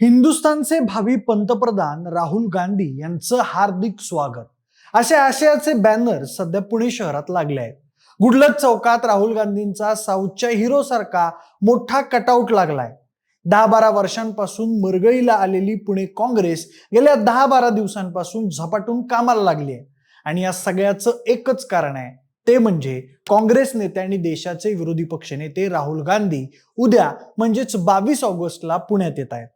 हिंदुस्थानचे भावी पंतप्रधान राहुल गांधी यांचं हार्दिक स्वागत अशा आशयाचे बॅनर सध्या पुणे शहरात लागले आहेत. गुडलक चौकात राहुल गांधींचा साऊथच्या हिरो सारखा मोठा कटआउट लागलाय. 10-12 वर्षांपासून मरगळीला आलेली पुणे काँग्रेस गेल्या 10-12 दिवसांपासून झपाटून कामाला लागली आहे आणि या सगळ्याचं एकच कारण आहे, ते म्हणजे काँग्रेस नेते आणि देशाचे विरोधी पक्षनेते राहुल गांधी उद्या म्हणजेच 22 ऑगस्टला पुण्यात येत आहेत.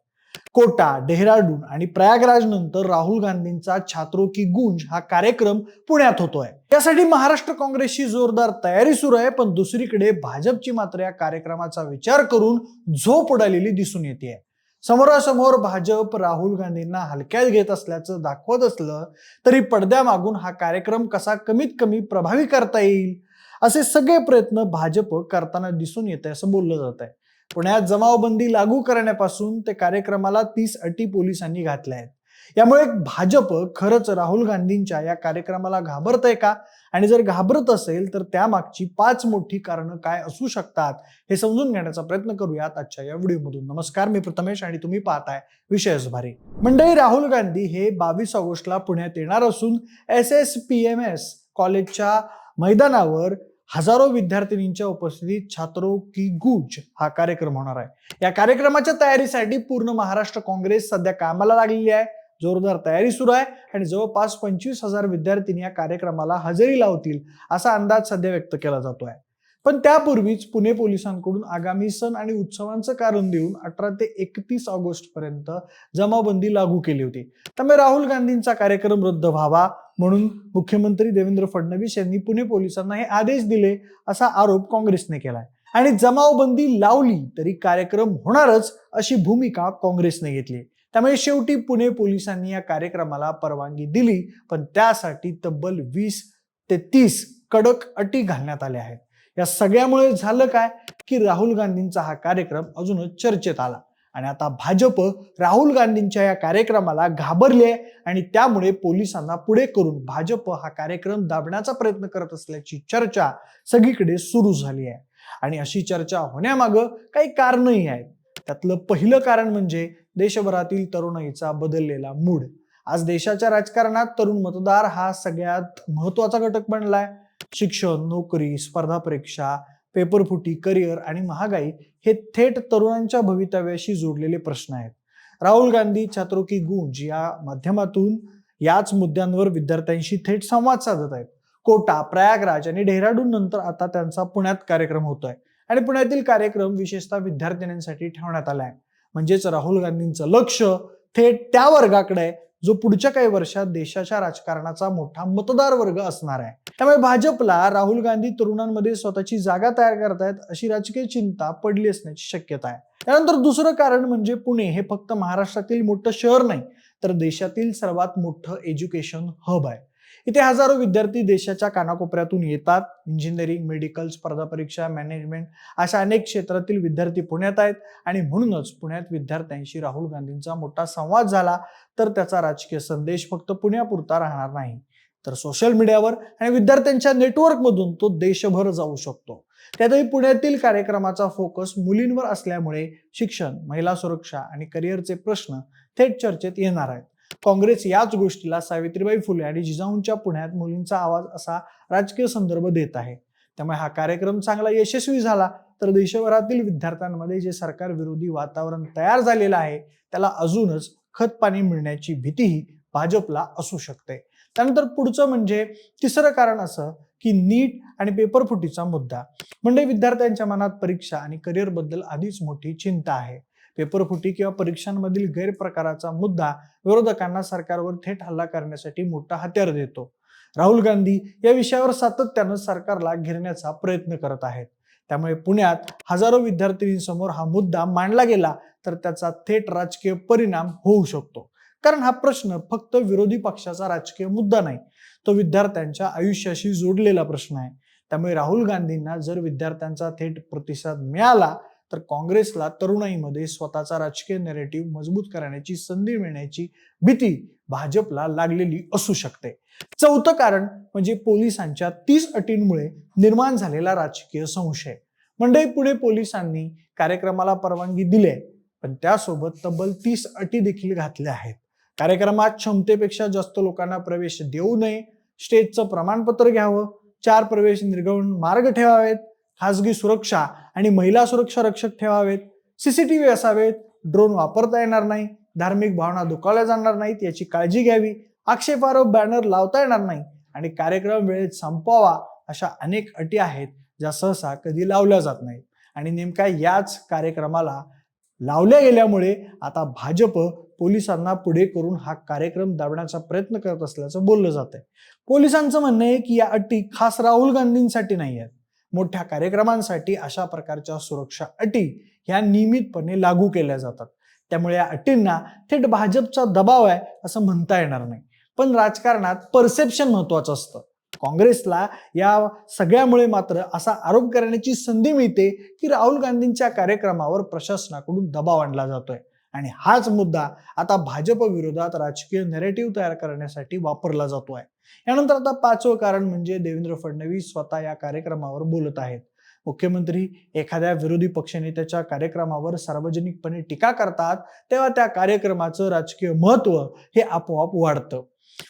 कोटा, डेहराडून आणि प्रयागराज नंतर राहुल गांधींचा छात्रों की गूंज हा कार्यक्रम पुण्यात होतोय. यासाठी महाराष्ट्र काँग्रेसची जोरदार तयारी सुरू आहे, पण दुसरीकडे भाजपची मात्र या कार्यक्रमाचा विचार करून झोप उडालेली दिसून येते. समोरासमोर भाजप राहुल गांधींना हलक्यात घेत असल्याचं दाखवत असलं तरी पडद्यामागून हा कार्यक्रम कसा कमीत कमी प्रभावी करता येईल असे सगळे प्रयत्न भाजप करताना दिसून येते असं बोललं जात आहे. पुण्यात जमावबंदी लागू करण्यापासून ते कार्यक्रमाला 30 अटी पोलिसांनी घातल्या आहेत. यामुळे भाजप खरंच राहुल गांधींच्या या कार्यक्रमाला घाबरतंय का, आणि जर घाबरत असेल तर त्यामागची 5 मोठी कारणं काय असू शकतात हे समजून घेण्याचा प्रयत्न करूयात आजच्या या व्हिडिओमधून. नमस्कार, मी प्रथमेश आणि तुम्ही पाहताय विषयच भारी. मंडळी, राहुल गांधी हे 22 ऑगस्टला पुण्यात येणार असून SSPMS कॉलेजच्या मैदानावर हजारो विद्यार्थिनींच्या उपस्थितीत छात्रों की गूंज हा कार्यक्रम होणार आहे. या कार्यक्रमाच्या तयारीसाठी पूर्ण महाराष्ट्र काँग्रेस सध्या कामाला लागलेली आहे. जोरदार तयारी सुरू आहे आणि जवळपास 25,000 विद्यार्थिनी या कार्यक्रमाला हजेरी लावतील असा अंदाज सध्या व्यक्त केला जातोय. पण त्यापूर्वीच पुणे पोलिसांकडून आगामी सण आणि उत्सवांचं कारण देऊन 18 ते 31 ऑगस्ट पर्यंत जमावबंदी लागू केली होती. त्यामुळे राहुल गांधींचा कार्यक्रम रद्द व्हावा म्हणून मुख्यमंत्री देवेंद्र फडणवीस यांनी पुणे पोलिसांना हे आदेश दिले असा आरोप काँग्रेसने केलाय आणि जमावबंदी लावली तरी कार्यक्रम होणारच अशी भूमिका काँग्रेसने घेतली. त्यामुळे शेवटी पुणे पोलिसांनी या कार्यक्रमाला परवानगी दिली, पण त्यासाठी तब्बल 20 ते 30 कडक अटी घालण्यात आल्या आहेत. या सगळ्यामुळे झालं काय की राहुल गांधींचा हा कार्यक्रम अजूनच चर्चेत आला आणि आता भाजप राहुल गांधींच्या या कार्यक्रमाला घाबरले आणि त्यामुळे पोलिसांना पुढे करून भाजप हा कार्यक्रम दाबण्याचा प्रयत्न करत असल्याची चर्चा सगळीकडे सुरू झाली आहे. आणि अशी चर्चा होण्यामागं काही कारणही आहेत. त्यातलं पहिलं कारण म्हणजे देशभरातील तरुणाईचा बदललेला मूड. आज देशाच्या राजकारणात तरुण मतदार हा सगळ्यात महत्वाचा घटक बनलाय. शिक्षण, नोकरी, स्पर्धा परीक्षा, पेपरफुटी, करिअर आणि महागाई हे थेट तरुणांच्या भवितव्याशी जोडलेले प्रश्न आहेत. राहुल गांधी छात्रों की गूंज या माध्यमातून याच मुद्द्यांवर विद्यार्थ्यांशी थेट संवाद साधत आहेत. कोटा, प्रयागराज आणि डेहराडून नंतर आता त्यांचा पुण्यात कार्यक्रम होतोय आणि पुण्यातील कार्यक्रम विशेषतः विद्यार्थिनींसाठी ठेवण्यात आलाय. म्हणजेच राहुल गांधींचं लक्ष थेट त्या वर्गाकडे आहे जो पुढच्या काही वर्षात देशाच्या राजकारणाचा मोठा मतदार वर्ग असणार आहे. त्यामुळे भाजपला राहुल गांधी तरुणांमध्ये स्वतःची जागा तयार करतायत अशी राजकीय चिंता पडली असण्याची शक्यता आहे. त्यानंतर दुसरं कारण म्हणजे पुणे हे फक्त महाराष्ट्रातील मोठं शहर नाही तर देशातील सर्वात मोठं एज्युकेशन हब आहे. इथे हजारो विद्यार्थी देशाच्या कानाकोपऱ्यातून येतात. इंजिनिअरिंग, मेडिकल, स्पर्धा परीक्षा, मॅनेजमेंट अशा अनेक क्षेत्रातील विद्यार्थी पुण्यात आहेत आणि म्हणूनच पुण्यात विद्यार्थ्यांशी राहुल गांधींचा मोठा संवाद झाला तर त्याचा राजकीय संदेश फक्त पुण्यापुरता राहणार नाही तर सोशल मीडियावर आणि विद्यार्थ्यांच्या नेटवर्कमधून तो देशभर जाऊ शकतो. त्यातही पुण्यातील कार्यक्रमाचा फोकस मुलींवर असल्यामुळे शिक्षण, महिला सुरक्षा आणि करिअरचे प्रश्न थेट चर्चेत येणार आहेत. काँग्रेस याच गोष्टीला सावित्रीबाई फुले आणि जिजाऊंच्या पुण्यात मुलींचा आवाज असा राजकीय संदर्भ देत आहे. त्यामुळे हा कार्यक्रम चांगला यशस्वी झाला तर देशभरातील विद्यार्थ्यांमध्ये जे सरकार विरोधी वातावरण तयार झालेलं आहे त्याला अजूनच खतपाणी मिळण्याची भीतीही भाजपला असू शकते. त्यानंतर पुढचं म्हणजे तिसरं कारण असं की नीट आणि पेपरफुटीचा मुद्दा. म्हणजे विद्यार्थ्यांच्या मनात परीक्षा आणि करिअर बद्दल आधीच मोठी चिंता आहे. पेपरफुटी किंवा परीक्षांमधील गैरप्रकाराचा मुद्दा विरोधकांना सरकारवर थेट हल्ला करण्यासाठी मोठा हत्यार देतो. राहुल गांधी या विषयावर सातत्यानं सरकारला घेरण्याचा प्रयत्न करत आहेत. त्यामुळे पुण्यात हजारो विद्यार्थिनींसमोर हा मुद्दा मांडला गेला तर त्याचा थेट राजकीय परिणाम होऊ शकतो. कारण हा प्रश्न फक्त विरोधी पक्षाचा राजकीय मुद्दा नाही, तो विद्यार्थ्यांच्या आयुष्याशी जोडलेला प्रश्न आहे. त्यामुळे राहुल गांधींना जर विद्यार्थ्यांचा थेट प्रतिसाद मिळाला तर काँग्रेसला तरुणाईमध्ये स्वतःचा राजकीय नॅरेटिव्ह मजबूत करण्याची संधी मिळण्याची भीती भाजपला लागलेली असू शकते. चौथं कारण म्हणजे पोलिसांच्या 30 अटींमुळे निर्माण झालेला राजकीय संशय. मंडळी, पुणे पोलिसांनी कार्यक्रमाला परवानगी दिली पण त्यासोबत तब्बल 30 अटी देखील घातल्या आहेत. कार्यक्रमात क्षमतेपेक्षा जास्त लोकांना प्रवेश देऊ नये, स्टेजचं प्रमाणपत्र घ्यावं, 4 प्रवेश निर्गमन मार्ग ठेवावेत, खासगी सुरक्षा आणि महिला सुरक्षा रक्षक ठेवावेत, सीसीटीव्ही असावेत, ड्रोन वापरता येणार नाही, धार्मिक भावना दुखावल्या जाणार नाहीत याची काळजी घ्यावी, आक्षेपार्ह बॅनर लावता येणार नाही आणि कार्यक्रम वेळेत संपवावा, अशा अनेक अटी आहेत ज्या सहसा कधी लावल्या जात नाहीत. आणि नेमका याच कार्यक्रमाला लावल्या गेल्यामुळे आता भाजप पोलिसांना पुढे करून हा कार्यक्रम दाबण्याचा प्रयत्न करत असल्याचं बोललं जात आहे. पोलिसांचं म्हणणं आहे की या अटी खास राहुल गांधींसाठी नाही आहेत. मोठ्या कार्यक्रमांसाठी अशा प्रकारच्या सुरक्षा अटी ह्या नियमितपणे लागू केल्या जातात. त्यामुळे या अटींना थेट भाजपचा दबाव आहे असं म्हणता येणार नाही. पण राजकारणात परसेप्शन महत्वाचं असतं. काँग्रेसला या सगळ्यामुळे मात्र असा आरोप करण्याची संधी मिळते की राहुल गांधींच्या कार्यक्रमावर प्रशासनाकडून दबाव आणला जातोय आणि हाच मुद्दा आता भाजप विरोधात राजकीय नॅरेटिव्ह तयार करण्यासाठी वापरला जातोय. यानंतर आता 5वं कारण म्हणजे देवेंद्र फडणवीस स्वतः या कार्यक्रमावर बोलत आहेत. मुख्यमंत्री एखाद्या विरोधी पक्षनेत्याच्या कार्यक्रमावर सार्वजनिकपणे टीका करतात तेव्हा त्या कार्यक्रमाचं राजकीय महत्व हे आपोआप वाढतं.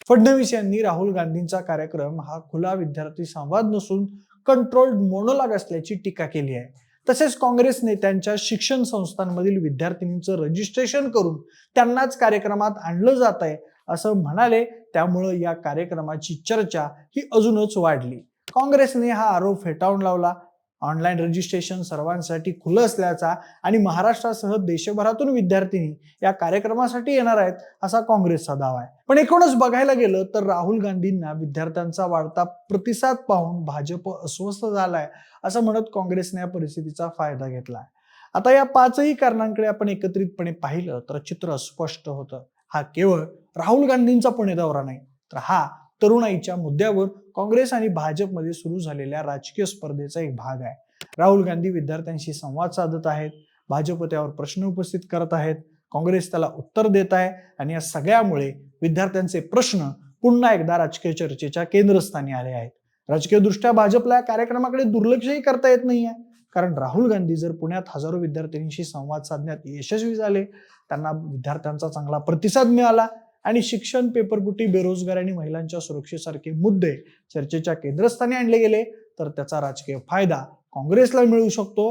फडणवीस यांनी राहुल गांधींचा कार्यक्रम हा खुला विद्यार्थी संवाद नसून कंट्रोल्ड मोनोलॉग असल्याची टीका केली आहे. तसेच काँग्रेस नेत्यांच्या शिक्षण संस्थांमधील विद्यार्थिनींचं रजिस्ट्रेशन करून त्यांनाच कार्यक्रमात आणलं जात आहे असं म्हणाले. त्यामुळे या कार्यक्रमाची चर्चा ही अजूनच वाढली. काँग्रेसने हा आरोप फेटाळून लावला. ऑनलाईन रजिस्ट्रेशन सर्वांसाठी खुलं असल्याचा आणि महाराष्ट्रासह देशभरातून विद्यार्थिनी या कार्यक्रमासाठी येणार आहेत असा काँग्रेसचा दावा आहे. पण एकूणच बघायला गेलं तर राहुल गांधींना विद्यार्थ्यांचा वाढता प्रतिसाद पाहून भाजप अस्वस्थ झालाय असं म्हणत काँग्रेसने या परिस्थितीचा फायदा घेतलाय. आता या 5ही कारणांकडे आपण एकत्रितपणे पाहिलं तर चित्र स्पष्ट होतं. हा केवळ राहुल गांधींचा पुणे दौरा नाही, तर हा तरुणाईच्या मुद्द्यावर काँग्रेस आणि भाजपमध्ये सुरू झालेल्या राजकीय स्पर्धेचा एक भाग आहे. राहुल गांधी विद्यार्थ्यांशी संवाद साधत आहेत, भाजप त्यावर प्रश्न उपस्थित करत आहेत, काँग्रेस त्याला उत्तर देत आहे आणि या सगळ्यामुळे विद्यार्थ्यांचे प्रश्न पुन्हा एकदा राजकीय चर्चेच्या केंद्रस्थानी आले आहेत. राजकीय दृष्ट्या भाजपला या कार्यक्रमाकडे दुर्लक्षही करता येत नाहीये, कारण राहुल गांधी जर पुण्यात हजारो विद्यार्थ्यांशी संवाद साधण्यात यशस्वी झाले, त्यांना विद्यार्थ्यांचा चांगला प्रतिसाद मिळाला आणि शिक्षण, पेपरफुटी, बेरोजगारी आणि महिलांच्या सुरक्षेसारखे मुद्दे चर्चेच्या केंद्रस्थानी आणले गेले तर त्याचा राजकीय फायदा काँग्रेसला मिळू शकतो.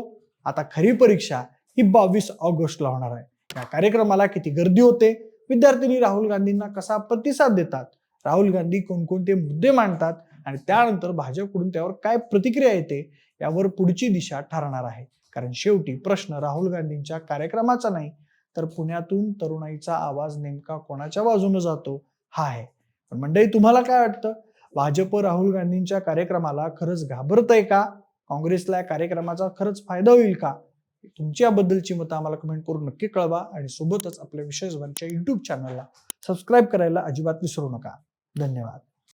आता खरी परीक्षा ही 22 ऑगस्टला होणार आहे. या कार्यक्रमाला किती गर्दी होते, विद्यार्थ्यांनी राहुल गांधींना कसा प्रतिसाद देतात, राहुल गांधी कोणकोणते मुद्दे मांडतात आणि त्यानंतर भाजपकडून त्यावर काय प्रतिक्रिया येते यावर पुढची दिशा ठरणार आहे. कारण शेवटी प्रश्न राहुल गांधींच्या कार्यक्रमाचा नाही तर पुण्यातून तरुणाईचा आवाज नेमका कोणाच्या बाजूने जातो हा आहे. पण मंडळी, तुम्हाला काय वाटतं? भाजप राहुल गांधींच्या कार्यक्रमाला खरंच घाबरतंय का? काँग्रेसला या कार्यक्रमाचा खरंच फायदा होईल का? तुमची याबद्दलची मतं आम्हाला कमेंट करून नक्की कळवा आणि सोबतच आपल्या विशेष YouTube चॅनलला सबस्क्राईब करायला अजिबात विसरू नका. धन्यवाद.